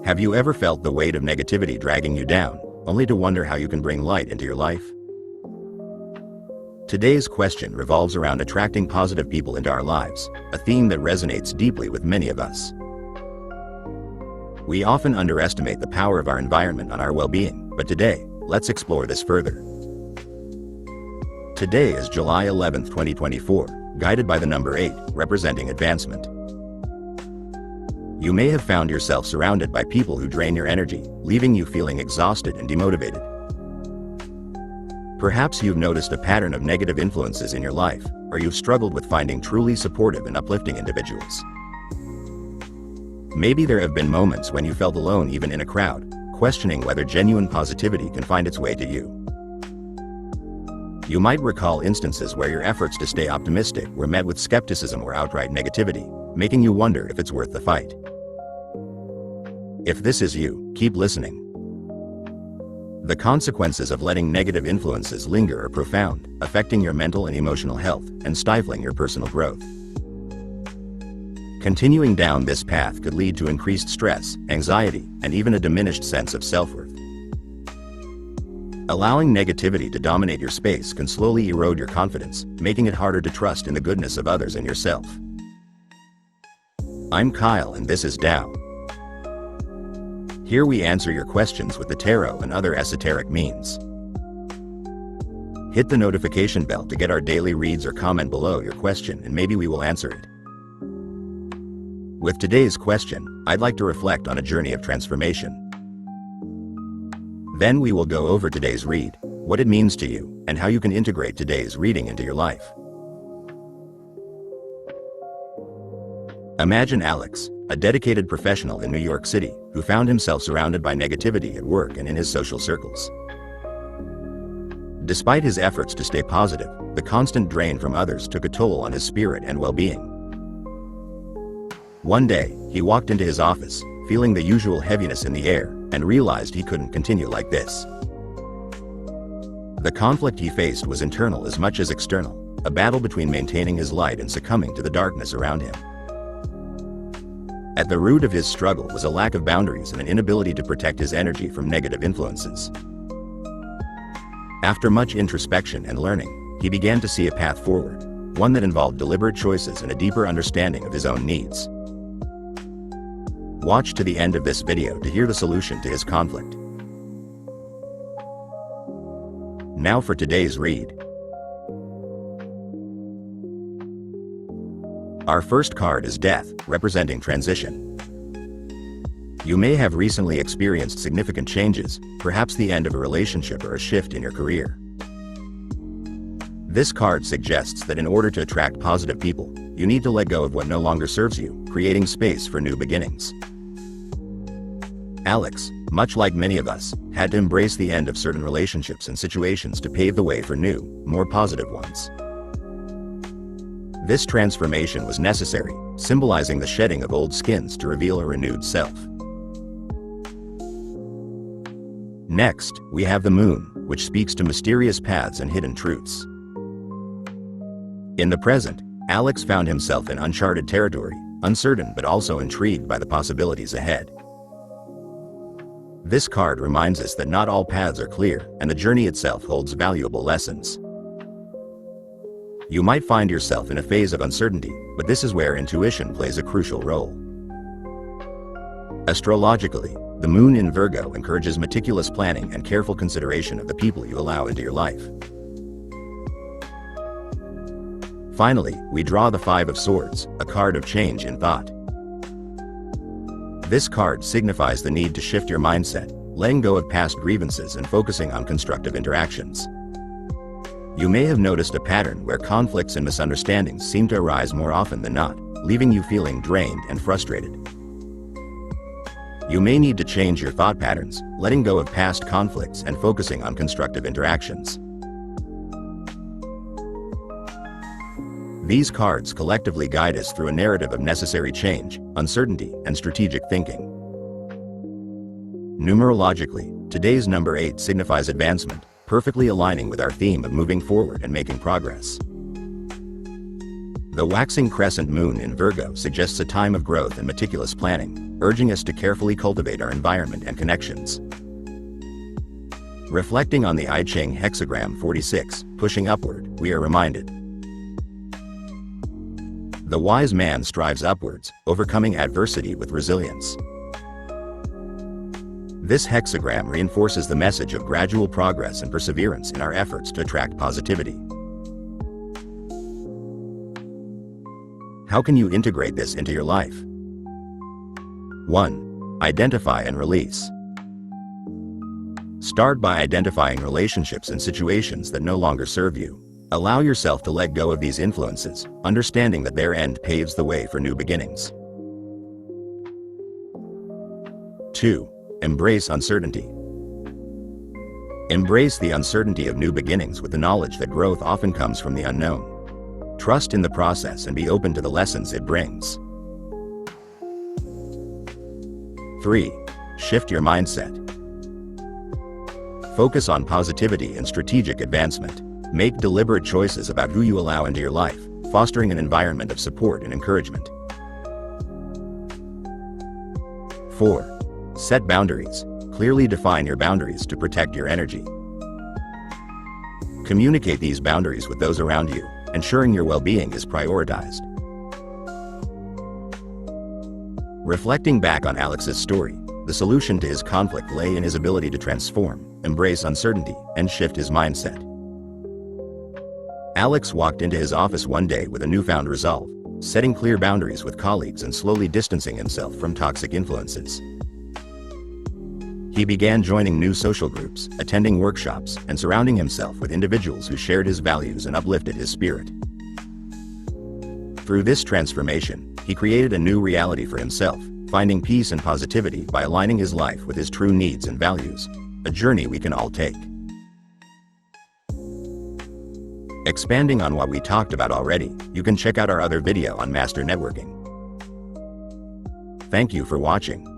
Have you ever felt the weight of negativity dragging you down, only to wonder how you can bring light into your life? Today's question revolves around attracting positive people into our lives, a theme that resonates deeply with many of us. We often underestimate the power of our environment on our well-being, but today, let's explore this further. Today is July 11, 2024, guided by the number 8, representing advancement. You may have found yourself surrounded by people who drain your energy, leaving you feeling exhausted and demotivated. Perhaps you've noticed a pattern of negative influences in your life, or you've struggled with finding truly supportive and uplifting individuals. Maybe there have been moments when you felt alone even in a crowd, questioning whether genuine positivity can find its way to you. You might recall instances where your efforts to stay optimistic were met with skepticism or outright negativity, making you wonder if it's worth the fight. If this is you, keep listening. The consequences of letting negative influences linger are profound, affecting your mental and emotional health and stifling your personal growth. Continuing down this path could lead to increased stress, anxiety, and even a diminished sense of self-worth. Allowing negativity to dominate your space can slowly erode your confidence, making it harder to trust in the goodness of others and yourself. I'm Kyle and this is Tao. Here we answer your questions with the tarot and other esoteric means. Hit the notification bell to get our daily reads or comment below your question and maybe we will answer it. With today's question, I'd like to reflect on a journey of transformation. Then we will go over today's read, what it means to you, and how you can integrate today's reading into your life. Imagine Alex, a dedicated professional in New York City, who found himself surrounded by negativity at work and in his social circles. Despite his efforts to stay positive, the constant drain from others took a toll on his spirit and well-being. One day, he walked into his office, feeling the usual heaviness in the air, and realized he couldn't continue like this. The conflict he faced was internal as much as external, a battle between maintaining his light and succumbing to the darkness around him. At the root of his struggle was a lack of boundaries and an inability to protect his energy from negative influences. After much introspection and learning, he began to see a path forward, one that involved deliberate choices and a deeper understanding of his own needs. Watch to the end of this video to hear the solution to his conflict. Now for today's read. Our first card is Death, representing transition. You may have recently experienced significant changes, perhaps the end of a relationship or a shift in your career. This card suggests that in order to attract positive people, you need to let go of what no longer serves you, creating space for new beginnings. Alex, much like many of us, had to embrace the end of certain relationships and situations to pave the way for new, more positive ones. This transformation was necessary, symbolizing the shedding of old skins to reveal a renewed self. Next, we have the Moon, which speaks to mysterious paths and hidden truths. In the present, Alex found himself in uncharted territory, uncertain but also intrigued by the possibilities ahead. This card reminds us that not all paths are clear, and the journey itself holds valuable lessons. You might find yourself in a phase of uncertainty, but this is where intuition plays a crucial role. Astrologically, the Moon in Virgo encourages meticulous planning and careful consideration of the people you allow into your life. Finally, we draw the Five of Swords, a card of change in thought. This card signifies the need to shift your mindset, letting go of past grievances and focusing on constructive interactions. You may have noticed a pattern where conflicts and misunderstandings seem to arise more often than not, leaving you feeling drained and frustrated. You may need to change your thought patterns, letting go of past conflicts and focusing on constructive interactions. These cards collectively guide us through a narrative of necessary change, uncertainty, and strategic thinking. Numerologically, today's number 8 signifies advancement, perfectly aligning with our theme of moving forward and making progress. The waxing crescent moon in Virgo suggests a time of growth and meticulous planning, urging us to carefully cultivate our environment and connections. Reflecting on the I Ching hexagram 46, pushing upward, we are reminded. The wise man strives upwards, overcoming adversity with resilience. This hexagram reinforces the message of gradual progress and perseverance in our efforts to attract positivity. How can you integrate this into your life? 1. Identify and release. Start by identifying relationships and situations that no longer serve you. Allow yourself to let go of these influences, understanding that their end paves the way for new beginnings. 2. Embrace uncertainty. Embrace the uncertainty of new beginnings with the knowledge that growth often comes from the unknown. Trust in the process and be open to the lessons it brings. 3. Shift your mindset. Focus on positivity and strategic advancement. Make deliberate choices about who you allow into your life, fostering an environment of support and encouragement. 4. Set boundaries. Clearly define your boundaries to protect your energy. Communicate these boundaries with those around you, ensuring your well-being is prioritized. Reflecting back on Alex's story, the solution to his conflict lay in his ability to transform, embrace uncertainty, and shift his mindset. Alex walked into his office one day with a newfound resolve, setting clear boundaries with colleagues and slowly distancing himself from toxic influences. He began joining new social groups, attending workshops, and surrounding himself with individuals who shared his values and uplifted his spirit. Through this transformation, he created a new reality for himself, finding peace and positivity by aligning his life with his true needs and values, a journey we can all take. Expanding on what we talked about already, you can check out our other video on master networking. Thank you for watching.